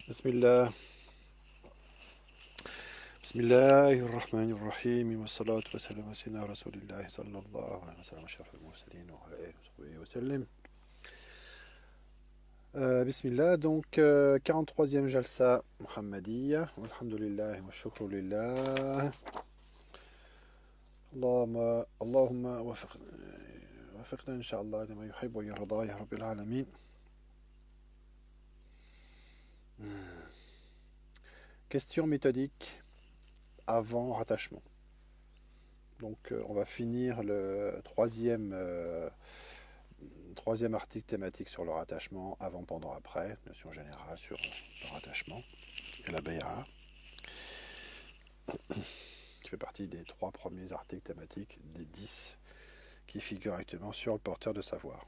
بسم الله بسم الله الرحمن الرحيم والصلاة والسلام على سيدنا رسول الله صلى الله عليه وسلم أشرف المرسلين وعلى آله وصحبه وسلم. Bismillah, donc 43e Jalsa Muhammadiyya, alhamdulillah wa shukru lillah. Allahumma وفقنا إن شاء الله لما يحب ويرضى يا رب العالمين. Question méthodique avant rattachement. Donc on va finir le troisième article thématique sur le rattachement, avant, pendant, après, notion générale sur le rattachement et la bay'a, qui fait partie des 3 premiers articles thématiques des 10 qui figurent actuellement sur le porteur de savoir.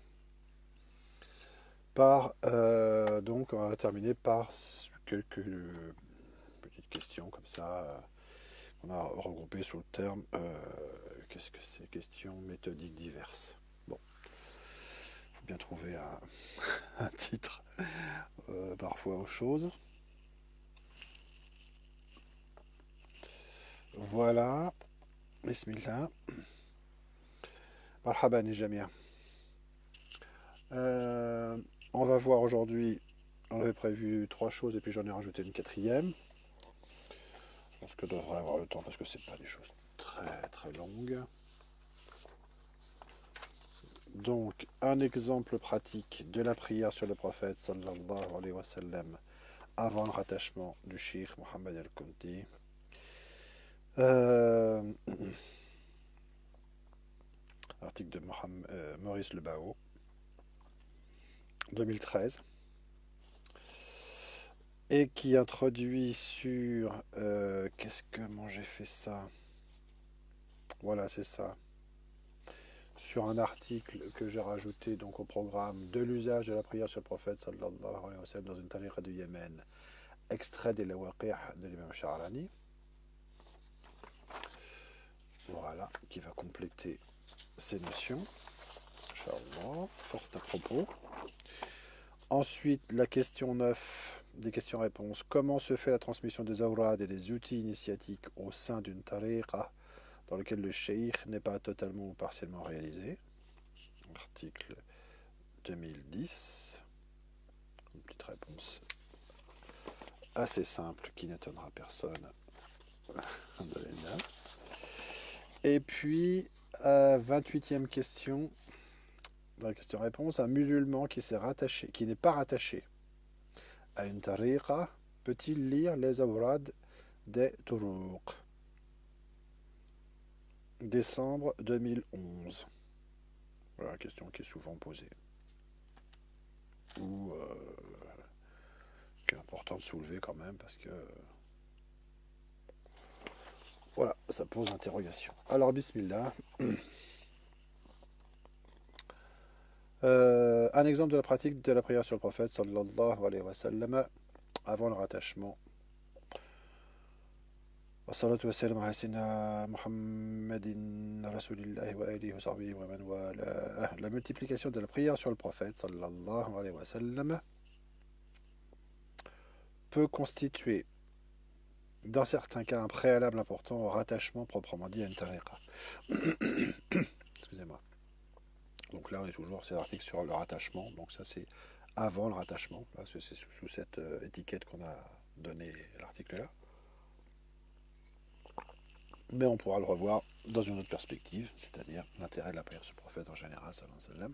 Donc on va terminer par quelques petites questions comme ça, qu'on a regroupées sous le terme qu'est-ce que c'est, questions méthodiques diverses. Bon, il faut bien trouver un titre parfois aux choses. Voilà, bismillah. Marhaban jamia. On va voir aujourd'hui, on avait prévu 3 choses et puis j'en ai rajouté une 4e. Je pense que je devrais avoir le temps parce que c'est pas des choses très très longues. Donc, un exemple pratique de la prière sur le prophète sallallahu alayhi wa sallam avant le rattachement du cheikh Mohammed al-Kunti. Article de Maurice Lebao, 2013, et qui introduit sur comment j'ai fait ça. Voilà, c'est ça. Sur un article que j'ai rajouté donc au programme de l'usage de la prière sur le prophète sallallahu alayhi wa sallam dans une tariqa du Yémen, extrait des Lawaqi' de l'imam Sha'rani. Voilà, qui va compléter ces notions. Inch'Allah, fort à propos. Ensuite, la question 9 des questions-réponses. Comment se fait la transmission des awrad et des outils initiatiques au sein d'une tariqa dans lequel le cheikh n'est pas totalement ou partiellement réalisé? Article 2010. Une petite réponse assez simple qui n'étonnera personne. Et puis, 28e question, dans la question-réponse, un musulman qui n'est pas rattaché à une tariqa, peut-il lire les awrad des turuq? Décembre 2011. Voilà la question qui est souvent posée. Ou qui est important de soulever quand même parce que voilà, ça pose interrogation. Alors, bismillah. Un exemple de la pratique de la prière sur le prophète sallallahu alayhi wa sallam avant le rattachement. Wassalatu wassalam ala sayyidina Muhammadin rasulillahi wa alihi wa sahbihi wa man wala. La multiplication de la prière sur le prophète sallallahu alayhi wa sallam peut constituer dans certains cas un préalable important au rattachement proprement dit à une tariqa. Excusez-moi. Donc là, on est toujours, c'est l'article sur le rattachement. Donc ça, c'est avant le rattachement. Là, c'est sous cette étiquette qu'on a donné l'article là. Mais on pourra le revoir dans une autre perspective, c'est-à-dire l'intérêt de la prière sur le prophète en général, sallallahu alayhi wa sallam,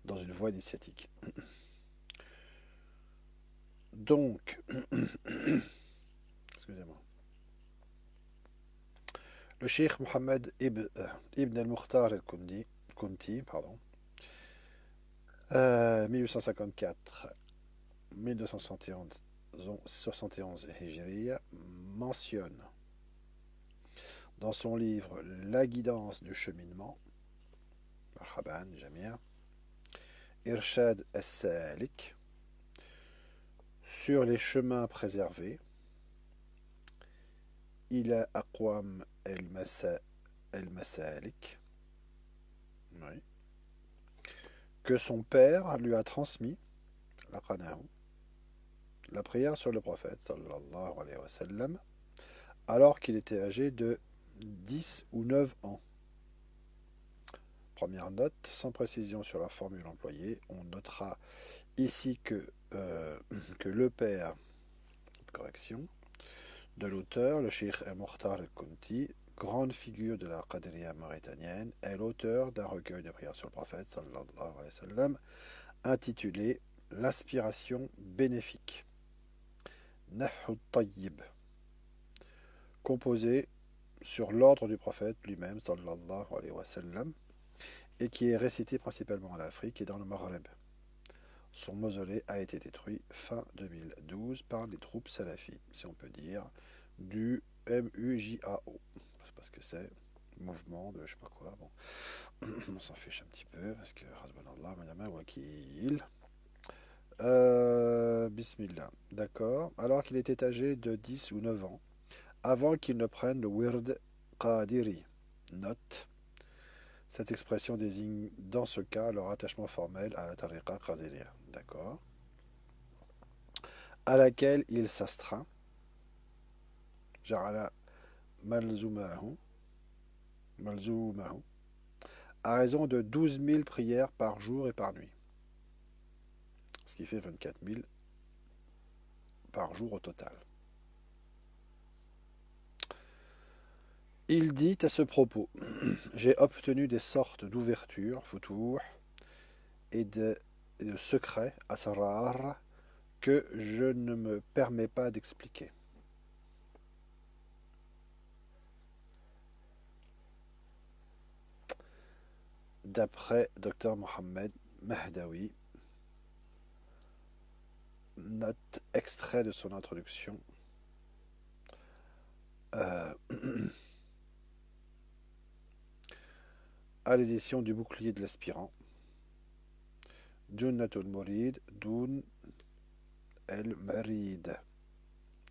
dans une voie initiatique. Donc, excusez-moi. Le cheikh Mohammed ibn al-Mukhtar al-Kunti, 1854-1271 Hijriya, mentionne dans son livre La guidance du cheminement, Marhaban Jamia, Irshad as-Salik, sur les chemins préservés, Ila Aqwam el-Masalik, oui, que son père lui a transmis, laqanahu, la prière sur le prophète, sallallahu alayhi wa sallam, alors qu'il était âgé de 10 ou 9 ans. Première note, sans précision sur la formule employée, on notera ici que le père, correction, de l'auteur, le cheikh Mokhtar al-Kunti, grande figure de la Qadriya mauritanienne, est l'auteur d'un recueil de prières sur le prophète, sallallahu alayhi wa sallam, intitulé L'aspiration bénéfique, Nafhu Tayyib, composé sur l'ordre du prophète lui-même, sallallahu alayhi wa sallam, et qui est récité principalement en Afrique et dans le Maghreb. Son mausolée a été détruit fin 2012 par les troupes salafis, si on peut dire, du MUJAO. Je sais pas ce que c'est, mouvement de je sais pas quoi. Bon, on s'en fiche un petit peu parce que Hasbunallah, Madame Wakil. Bismillah, d'accord. Alors qu'il était âgé de 10 ou 9 ans, avant qu'il ne prenne le Wird Qadiri. Note. Cette expression désigne dans ce cas leur attachement formel à la tariqa qadiriya, d'accord, à laquelle il s'astreint, ja'ala malzumahu, à raison de 12 000 prières par jour et par nuit, ce qui fait 24 000 par jour au total. Il dit à ce propos, j'ai obtenu des sortes d'ouvertures, futuh, et de secrets, asrar, que je ne me permets pas d'expliquer. D'après Dr Mohamed Mahdawi, note extrait de son introduction. À l'édition du bouclier de l'aspirant, Junnatul Murid Doun El Marid,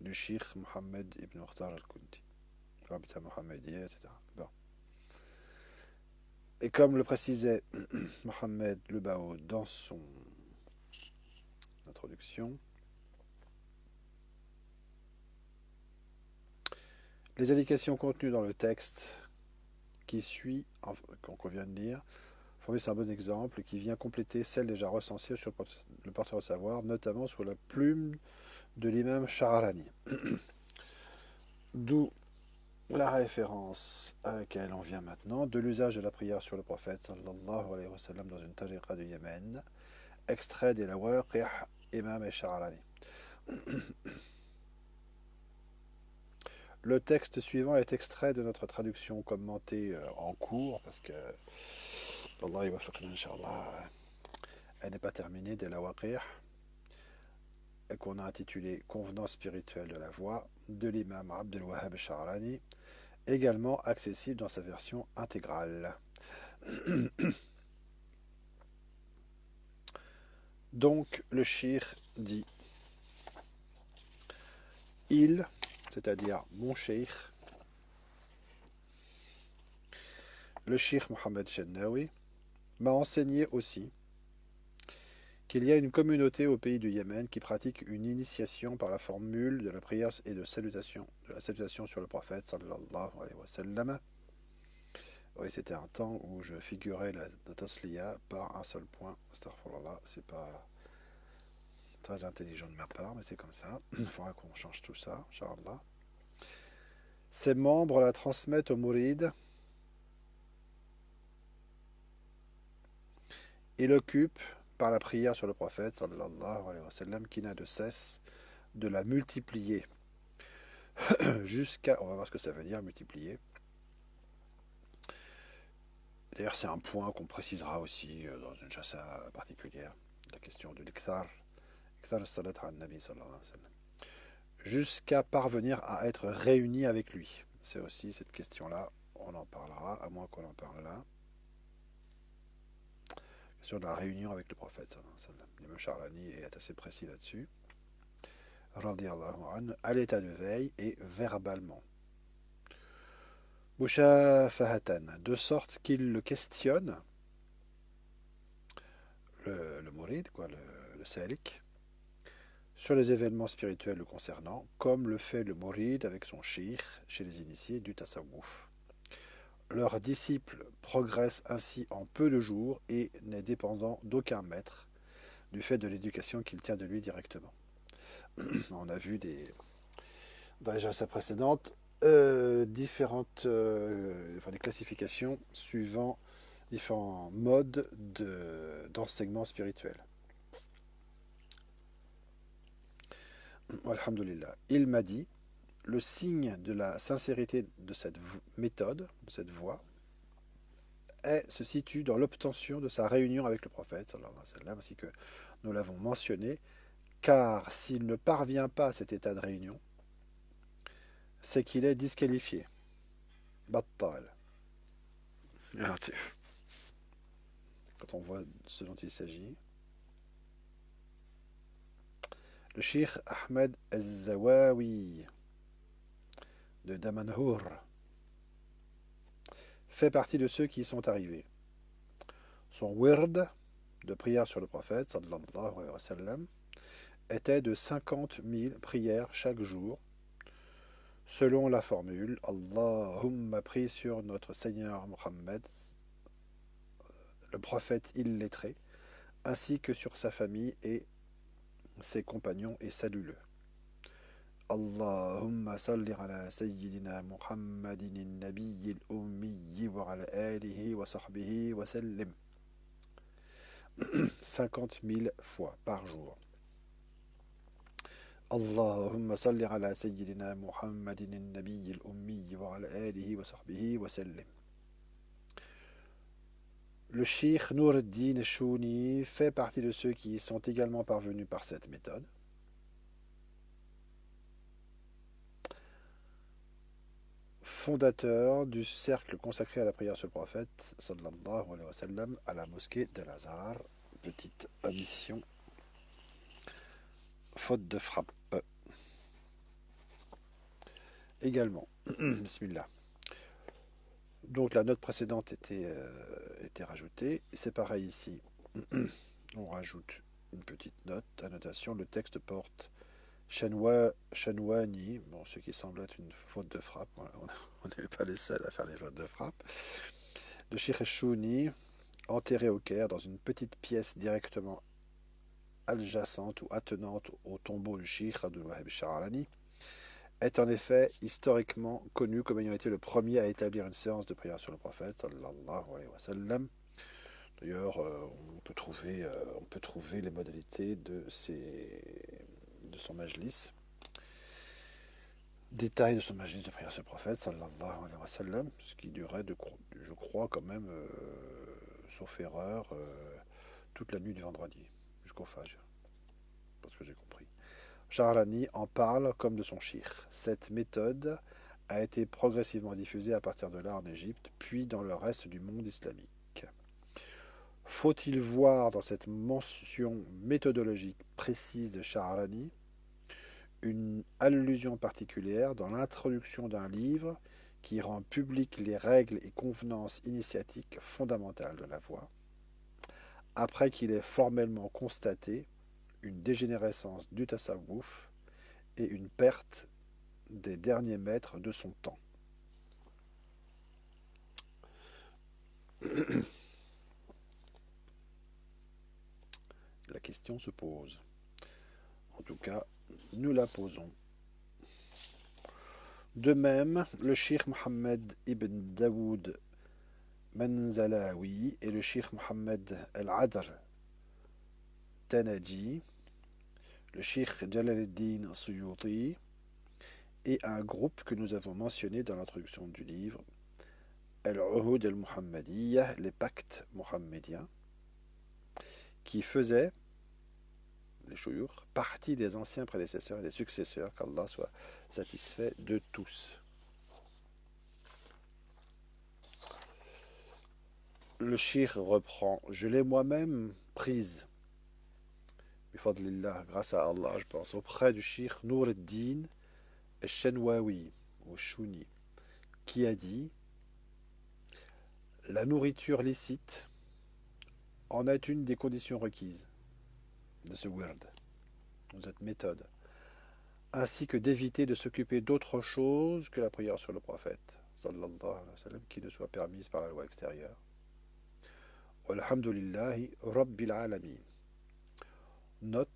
du Cheikh Mohamed ibn Mokhtar al-Kunti, Rabita Mohammedia, etc. Bon. Et comme le précisait Mohamed Lebao dans son introduction, les indications contenues dans le texte qui suit, qu'on vient de lire, fournissent un bon exemple qui vient compléter celle déjà recensée sur le porteur au savoir, notamment sur la plume de l'imam Sha'rani. D'où la référence à laquelle on vient maintenant de l'usage de la prière sur le prophète sallallahu alayhi wa sallam dans une tariqa du Yémen, extrait des Lawaqih Imam Sha'rani. Le texte suivant est extrait de notre traduction commentée en cours, parce que elle n'est pas terminée des Lawaqih, qu'on a intitulé Convenance spirituelle de la voix, de l'imam Abdel Wahhab Sha'rani, également accessible dans sa version intégrale. Donc le cheikh dit, il, c'est-à-dire mon cheikh, le cheikh Mohamed Shennawi, m'a enseigné aussi qu'il y a une communauté au pays du Yémen qui pratique une initiation par la formule de la prière et de la salutation sur le prophète sallallahu alayhi wa sallam. Oui, c'était un temps où je figurais la tasliya par un seul point. Astaghfirullah, c'est pas très intelligent de ma part, mais c'est comme ça. Il faudra qu'on change tout ça, inshallah. Ses membres la transmettent au mourides et l'occupent par la prière sur le prophète sallallahu alayhi wa sallam, qui n'a de cesse de la multiplier jusqu'à, on va voir ce que ça veut dire multiplier. D'ailleurs, c'est un point qu'on précisera aussi dans une chassa particulière, la question de l'ikthar salat al nabi sallallahu alayhi wa sallam, jusqu'à parvenir à être réunis avec lui. C'est aussi cette question-là, on en parlera, à moins qu'on en parle là. Sur la réunion avec le prophète sallallahu alayhi wa sallam. L'imam Sha'rani est assez précis là-dessus. Radiyallahu anhu, à l'état de veille et verbalement. Mushafahatan, de sorte qu'il le questionne, le mourid, quoi, le salik, sur les événements spirituels le concernant, comme le fait le Mourid avec son shir chez les initiés du Tasawwuf. Leur disciple progresse ainsi en peu de jours et n'est dépendant d'aucun maître, du fait de l'éducation qu'il tient de lui directement. On a vu dans les jalsa précédentes différentes des classifications suivant différents modes d'enseignement spirituel. Alhamdulillah. Il m'a dit, le signe de la sincérité de cette méthode, de cette voie, se situe dans l'obtention de sa réunion avec le prophète, sallallahu alayhi wa sallam, ainsi que nous l'avons mentionné, car s'il ne parvient pas à cet état de réunion, c'est qu'il est disqualifié. Battal. Quand on voit ce dont il s'agit. Le Cheikh Ahmed Az-Zawawi de Damanhur fait partie de ceux qui y sont arrivés. Son wird de prière sur le prophète sallallahu alayhi wa sallam était de 50 000 prières chaque jour, selon la formule Allahumma prie sur notre Seigneur Mohammed, le prophète illettré, ainsi que sur sa famille et ses compagnons, et salue-le. Allahumma salli ala Sayyidina Muhammadin nabiyil ummi wa ala alihi wa sahbihi wa sallim. 50 000 fois par jour. Allahumma salli ala Sayyidina Muhammadin nabiyil ummi wa ala alihi wa sahbihi wa sallim. Le Cheikh Nuruddin Chouni fait partie de ceux qui y sont également parvenus par cette méthode. Fondateur du cercle consacré à la prière sur le prophète, sallallahu alayhi wa sallam, à la mosquée d'Al-Azhar. Petite omission, faute de frappe. Également, bismillah. Donc la note précédente était rajoutée. C'est pareil ici. On rajoute une petite note, annotation. Le texte porte Shanwani, bon, ce qui semble être une faute de frappe. Voilà, on n'est pas les seuls à faire des fautes de frappe. Le Cheikh Chouni, enterré au Caire dans une petite pièce directement adjacente ou attenante au tombeau du Cheikh Abdul Wahhab Sha'rani, est en effet historiquement connu comme ayant été le premier à établir une séance de prière sur le prophète sallallahu alayhi wa sallam. D'ailleurs, on peut trouver les modalités de son majlis, détails de son majlis de prière sur le prophète sallallahu alayhi wa sallam, ce qui durait, je crois quand même, sauf erreur, toute la nuit du vendredi jusqu'au Fajr, parce que j'ai compris. Sha'rani en parle comme de son cheikh. Cette méthode a été progressivement diffusée à partir de là en Égypte, puis dans le reste du monde islamique. Faut-il voir dans cette mention méthodologique précise de Sha'rani une allusion particulière dans l'introduction d'un livre qui rend publiques les règles et convenances initiatiques fondamentales de la voie, après qu'il ait formellement constaté une dégénérescence du tasawwuf et une perte des derniers maîtres de son temps. La question se pose. En tout cas, nous la posons. De même, le Cheikh Mohammed ibn Daoud Manzalawi et le Cheikh Mohammed al-Adr Tanaji, le Cheikh Jalaluddin Suyuti et un groupe que nous avons mentionné dans l'introduction du livre, Al-Uhud al-Muhammadiyya, les pactes mohammediens, qui faisaient, les chouyurs, partie des anciens prédécesseurs et des successeurs, qu'Allah soit satisfait de tous. Le Cheikh reprend, je l'ai moi-même prise, bifadlillah, grâce à Allah, je pense, auprès du Cheikh Nuruddin al-Shanwawi, ou Chouni, qui a dit, la nourriture licite en est une des conditions requises de ce wird. dans cette méthode, ainsi que d'éviter de s'occuper d'autre chose que la prière sur le prophète, sallallahu alayhi wa sallam, qui ne soit permise par la loi extérieure. Walhamdulillahi Rabbil Alamin. Note,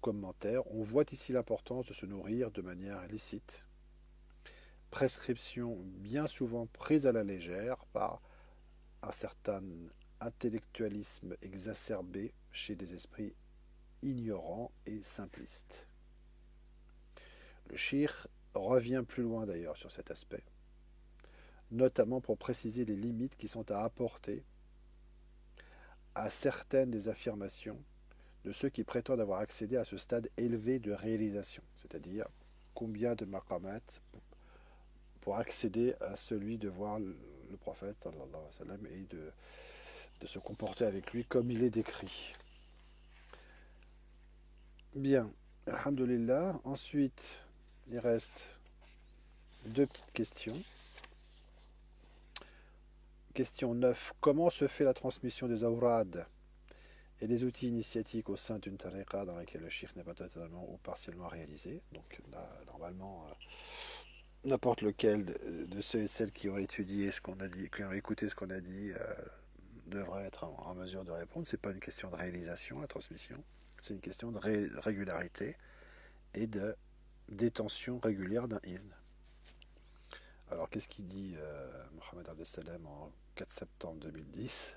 commentaire, on voit ici l'importance de se nourrir de manière licite, prescription bien souvent prise à la légère par un certain intellectualisme exacerbé chez des esprits ignorants et simplistes. Le shir revient plus loin d'ailleurs sur cet aspect, notamment pour préciser les limites qui sont à apporter à certaines des affirmations de ceux qui prétendent avoir accédé à ce stade élevé de réalisation, c'est-à-dire combien de maqamat pour accéder à celui de voir le prophète sallallahu alayhi wa sallam et de se comporter avec lui comme il est décrit. Bien, alhamdulillah. Ensuite, il reste deux petites questions. Question 9. Comment se fait la transmission des awrad et des outils initiatiques au sein d'une tariqa dans laquelle le shirk n'est pas totalement ou partiellement réalisé? Donc là, normalement, n'importe lequel de ceux et celles qui ont étudié ce qu'on a dit, qui ont écouté ce qu'on a dit, devrait être en mesure de répondre. Ce n'est pas une question de réalisation, la transmission. C'est une question de régularité et de détention régulière d'un izn. Alors, qu'est-ce qu'il dit Mohamed Abdel Salem en 4 septembre 2010?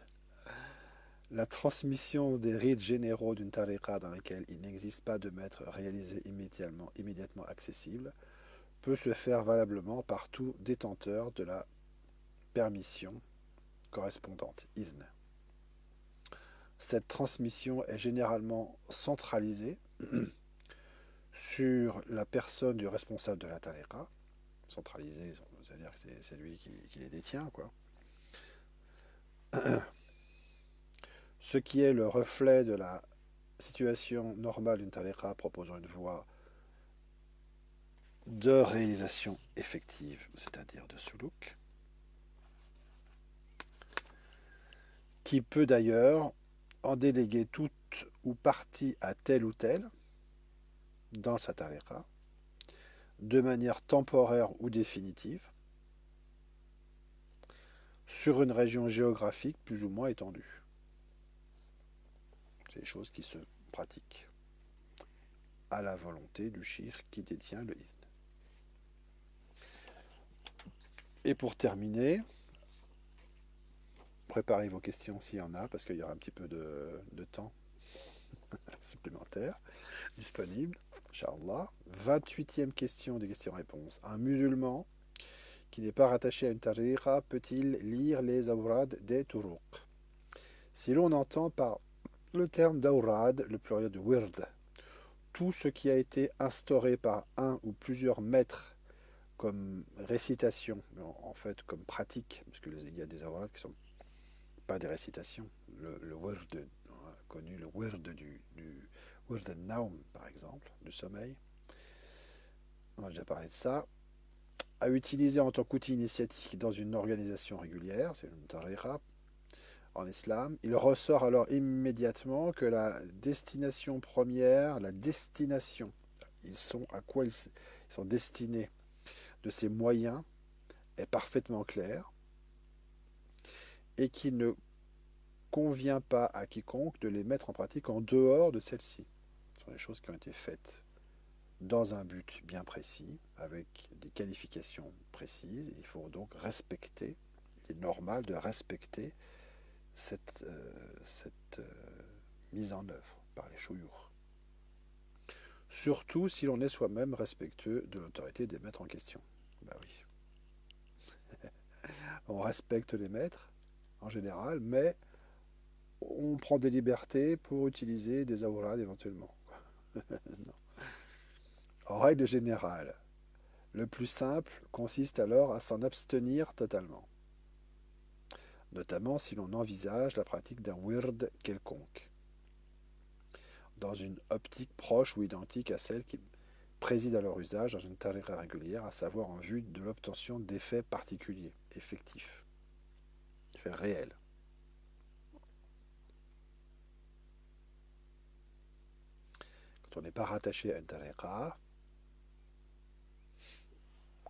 La transmission des rites généraux d'une tariqa dans laquelle il n'existe pas de maître réalisé immédiatement accessible peut se faire valablement par tout détenteur de la permission correspondante, izn. Cette transmission est généralement centralisée sur la personne du responsable de la tariqa. Centralisée, c'est-à-dire que c'est lui qui les détient, quoi. Ce qui est le reflet de la situation normale d'une tariqa proposant une voie de réalisation effective, c'est-à-dire de suluk, qui peut d'ailleurs en déléguer toute ou partie à tel ou tel dans sa tariqa, de manière temporaire ou définitive, sur une région géographique plus ou moins étendue. C'est des choses qui se pratiquent à la volonté du shir qui détient le izn. Et pour terminer, préparez vos questions s'il y en a, parce qu'il y aura un petit peu de temps supplémentaire disponible, Inch'Allah. 28e question des questions-réponses. Un musulman qui n'est pas rattaché à une tariqa peut-il lire les awrad des turuq? Si l'on entend par le terme d'awrad le pluriel de wird, tout ce qui a été instauré par un ou plusieurs maîtres comme récitation, en fait comme pratique, parce qu'il y a des awrad qui ne sont pas des récitations. Le wird, on a connu le wird du wird al-naum, par exemple, du sommeil. On a déjà parlé de ça. À utiliser en tant qu'outil initiatique dans une organisation régulière, c'est une tariqa en islam. Il ressort alors immédiatement que la destination première, ils sont à quoi ils sont destinés de ces moyens est parfaitement claire et qu'il ne convient pas à quiconque de les mettre en pratique en dehors de celle-ci. Ce sont des choses qui ont été faites dans un but bien précis, avec des qualifications précises. Il faut donc respecter, il est normal de respecter cette mise en œuvre par les chouyours. Surtout si l'on est soi-même respectueux de l'autorité des maîtres en question. Ben oui. On respecte les maîtres, en général, mais on prend des libertés pour utiliser des awrad éventuellement. Non. En règle générale, le plus simple consiste alors à s'en abstenir totalement, notamment si l'on envisage la pratique d'un wird quelconque, dans une optique proche ou identique à celle qui préside à leur usage dans une tariqa régulière, à savoir en vue de l'obtention d'effets particuliers, effectifs, effets réels. Quand quand on n'est pas rattaché à une tariqa,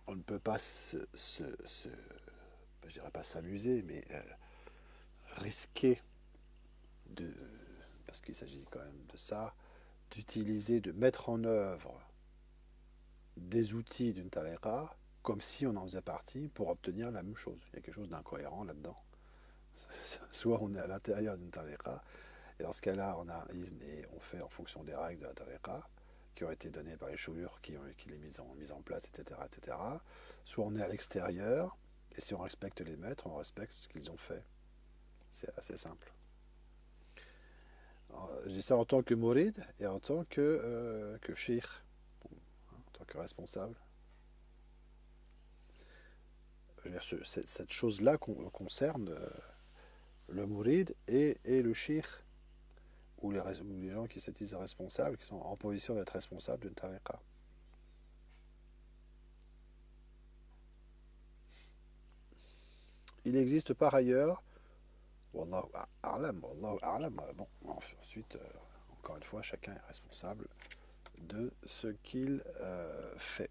on ne peut pas je dirais pas s'amuser, mais risquer de, parce qu'il s'agit quand même de ça, d'utiliser, de mettre en œuvre des outils d'une tariqa comme si on en faisait partie pour obtenir la même chose. Il y a quelque chose d'incohérent là-dedans. Soit on est à l'intérieur d'une tariqa, et dans ce cas-là, on a un izn et on fait en fonction des règles de la tariqa qui ont été données par les chouïrs qui les mis en place, etc., etc. Soit on est à l'extérieur, et si on respecte les maîtres, on respecte ce qu'ils ont fait. C'est assez simple. Alors, je dis ça en tant que mourid et en tant que cheikh, en tant que responsable. Je veux dire, cette chose-là concerne le mourid et le cheikh, ou les gens qui se disent responsables, qui sont en position d'être responsables d'une tariqa. Il existe par ailleurs, wallahu a'lam, bon, ensuite, encore une fois, chacun est responsable de ce qu'il fait.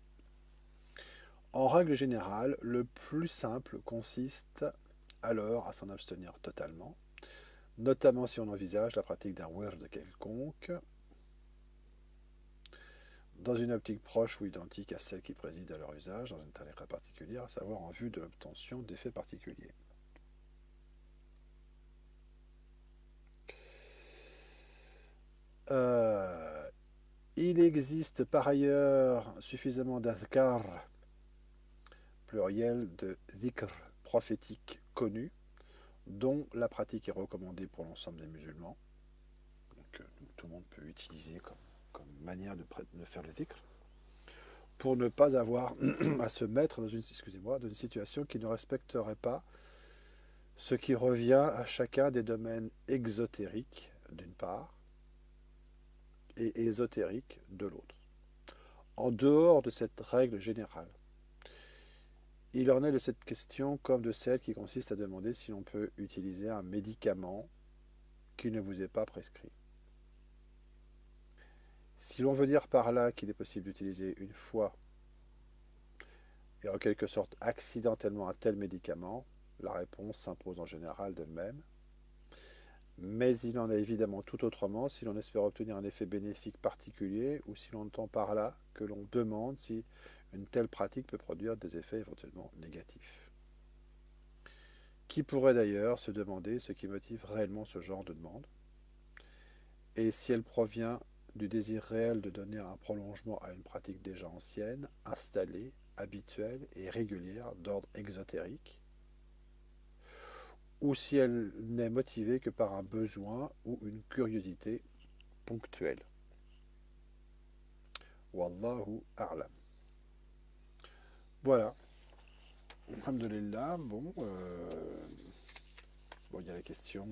En règle générale, le plus simple consiste alors à s'en abstenir totalement, notamment si on envisage la pratique d'un wird quelconque, dans une optique proche ou identique à celle qui préside à leur usage dans une tariqa particulière, à savoir en vue de l'obtention d'effets particuliers. Il existe par ailleurs suffisamment d'adhkar, pluriel de dhikr prophétique connu, dont la pratique est recommandée pour l'ensemble des musulmans. Donc, tout le monde peut utiliser comme manière de faire le dhikr, pour ne pas avoir à se mettre dans une situation qui ne respecterait pas ce qui revient à chacun des domaines exotériques, d'une part, et ésotériques, de l'autre. En dehors de cette règle générale, il en est de cette question comme de celle qui consiste à demander si l'on peut utiliser un médicament qui ne vous est pas prescrit. Si l'on veut dire par là qu'il est possible d'utiliser une fois et en quelque sorte accidentellement un tel médicament, la réponse s'impose en général d'elle-même. Mais il en est évidemment tout autrement si l'on espère obtenir un effet bénéfique particulier ou si l'on entend par là que l'on demande si une telle pratique peut produire des effets éventuellement négatifs. Qui pourrait d'ailleurs se demander ce qui motive réellement ce genre de demande et si elle provient du désir réel de donner un prolongement à une pratique déjà ancienne, installée, habituelle et régulière d'ordre exotérique, ou si elle n'est motivée que par un besoin ou une curiosité ponctuelle. Wallahu a'lam. Voilà. Alhamdulillah. Bon, il y a la question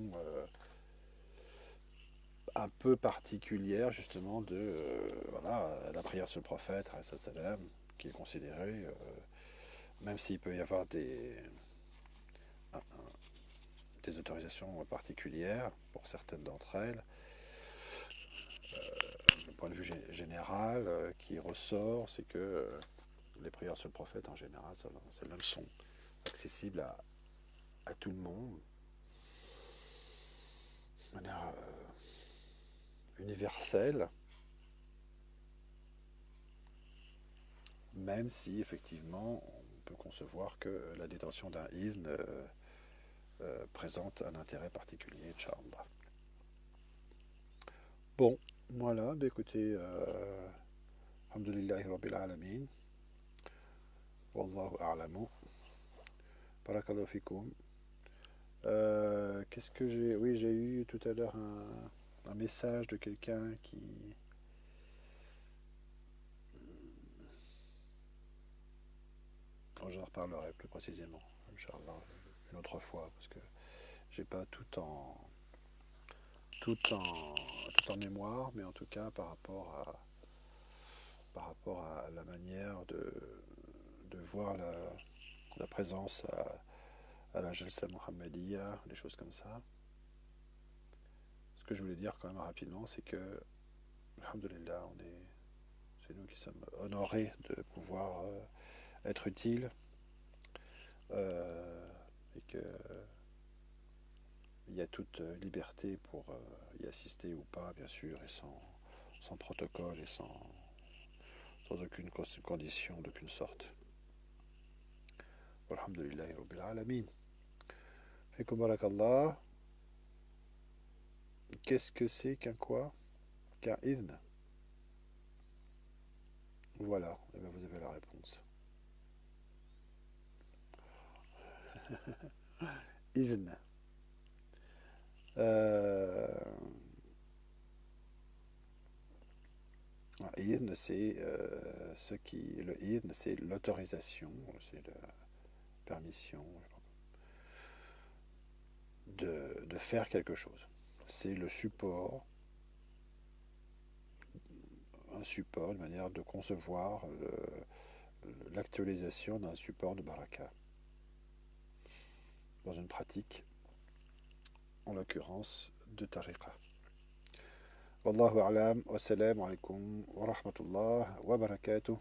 un peu particulière justement de la prière sur le prophète, qui est considérée, même s'il peut y avoir des autorisations particulières pour certaines d'entre elles, le point de vue général qui ressort, c'est que les prières sur le prophète en général, celles-là sont accessibles à tout le monde de manière universelle, même si effectivement on peut concevoir que la détention d'un izn présente un intérêt particulier, Inch'Allah. Bon, voilà, écoutez, alhamdulillahi rabbil alamin, wallahu a'lamu, barakallahu fikum. Qu'est-ce que j'ai... Oui, j'ai eu tout à l'heure un message de quelqu'un qui... J'en reparlerai plus précisément, Inch'Allah, une autre fois, parce que j'ai pas tout en mémoire, mais en tout cas par rapport à la manière de voir la présence à la Jalsa Mohammediya, des choses comme ça. Ce que je voulais dire quand même rapidement, c'est que alhamdulillah, c'est nous qui sommes honorés de pouvoir être utiles et qu'il y a toute liberté pour y assister ou pas, bien sûr, et sans protocole et sans aucune condition d'aucune sorte. Alhamdulillah Rabbil Alamin. Fikum barakallah. Qu'est-ce que c'est qu'un quoi? Qu'un idn? Voilà, et bien vous avez la réponse. Idn. Idn, c'est le idn, c'est l'autorisation, c'est la permission de faire quelque chose. C'est le support, un support, une manière de concevoir l'actualisation d'un support de baraka dans une pratique, en l'occurrence de tariqa. Wallahu a'lam, wassalamu alaikum wa rahmatullah wa barakatuh.